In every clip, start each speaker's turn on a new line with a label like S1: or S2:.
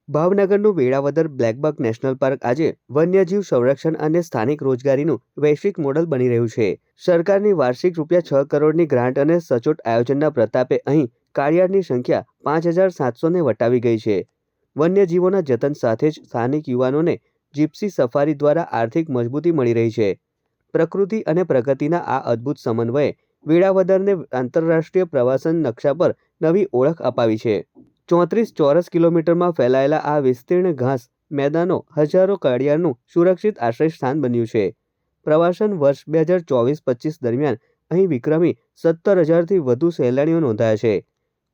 S1: ભાવનગરનું Velavadar blackbuck national park આજે વન્યજીવ સંરક્ષણ અને સ્થાનિક રોજગારીનું વૈશ્વિક મોડલ બની રહ્યું છે. સરકારની વાર્ષિક ₹6 કરોડની ગ્રાન્ટ અને સચોટ આયોજનના પ્રતાપે અહીં કાળિયારની સંખ્યા 5,700ને વટાવી ગઈ છે. વન્યજીવોના જતન સાથે જ સ્થાનિક યુવાનોને જીપ્સી સફારી દ્વારા આર્થિક મજબૂતી મળી રહી છે. પ્રકૃતિ અને પ્રગતિના આ અદ્ભુત સમન્વયે વેળાવદરને આંતરરાષ્ટ્રીય પ્રવાસન નકશા પર નવી ઓળખ અપાવી છે. 34 ચોરસ કિલોમીટરમાં ફેલાયેલા આ વિસ્તીર્ણ ઘાસ મેદાનો હજારો કાળિયારનું સુરક્ષિત આશ્રય સ્થાન બન્યું છે. પ્રવાસન વર્ષ 2024-25 દરમિયાન અહીં વિક્રમી 17,000થી વધુ સહેલાણીઓ નોંધાયા છે.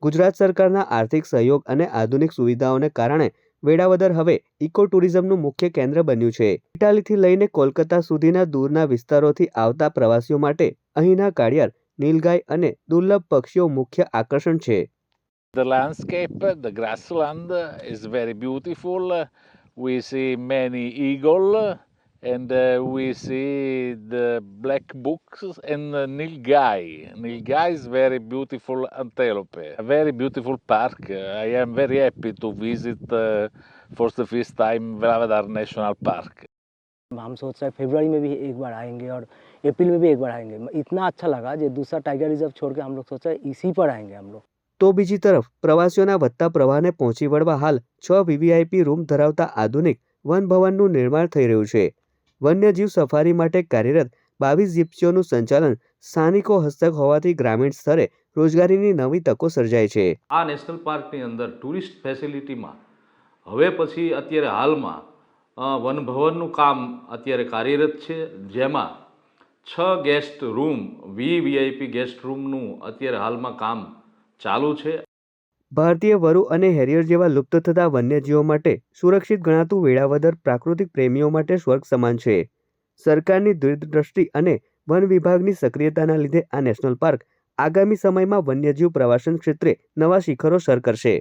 S1: ગુજરાત સરકારના આર્થિક સહયોગ અને આધુનિક સુવિધાઓને કારણે વેળાવદર હવે ઇકો ટુરિઝમનું મુખ્ય કેન્દ્ર બન્યું છે. ઇટાલીથી લઈને કોલકાતા સુધીના દૂરના વિસ્તારોથી આવતા પ્રવાસીઓ માટે અહીંના કાળિયાર, નીલગાય અને દુર્લભ પક્ષીઓ મુખ્ય આકર્ષણ છે.
S2: The landscape, the grassland is very beautiful. We see many eagle and we see the black books and nilgai. Nilgai is very beautiful antelope. A very beautiful park. I am very happy to visit for the first time Velavadar National Park.
S3: हम सोच रहे हैं फरवरी में भी एक बार आएंगे और अप्रैल में भी एक बार आएंगे. इतना अच्छा लगा जो दूसरा टाइगर रिजर्व छोड़ के हम लोग सोच रहे हैं इसी पर आएंगे हम लोग.
S1: તો બીજી તરફ પ્રવાસીઓના વધતા પ્રવાહને પહોંચી વળવા હાલ 6 વીવીઆઈપી રૂમ ધરાવતા આધુનિક વન ભવનનું નિર્માણ થઈ રહ્યું છે. વન્યજીવ સફારી માટે કાર્યરત 22 જીપ્સીઓનું સંચાલન સ્થાનિકો હસ્તક હોવાથી ગ્રામીણ સ્તરે રોજગારીની નવી તકો સર્જાય છે.
S4: આ નેશનલ પાર્કની અંદર ટુરિસ્ટ ફેસિલિટીમાં હવે પછી અત્યારે હાલમાં વન ભવનનું કામ અત્યારે કાર્યરત છે, જેમાં 6 ગેસ્ટ રૂમ વીવીઆઈપી ગેસ્ટ રૂમનું અત્યારે હાલમાં કામ ચાલુ છે.
S1: ભારતીય વરુ અને હેરિયર જેવા લુપ્ત થતા વન્યજીવો માટે સુરક્ષિત ગણાતું વેળાવદર પ્રાકૃતિક પ્રેમીઓ માટે સ્વર્ગ સમાન છે. સરકારની દૂરદ્રષ્ટિ અને વન વિભાગની સક્રિયતાના લીધે આ નેશનલ પાર્ક આગામી સમયમાં વન્યજીવ પ્રવાસન ક્ષેત્રે નવા શિખરો સર કરશે.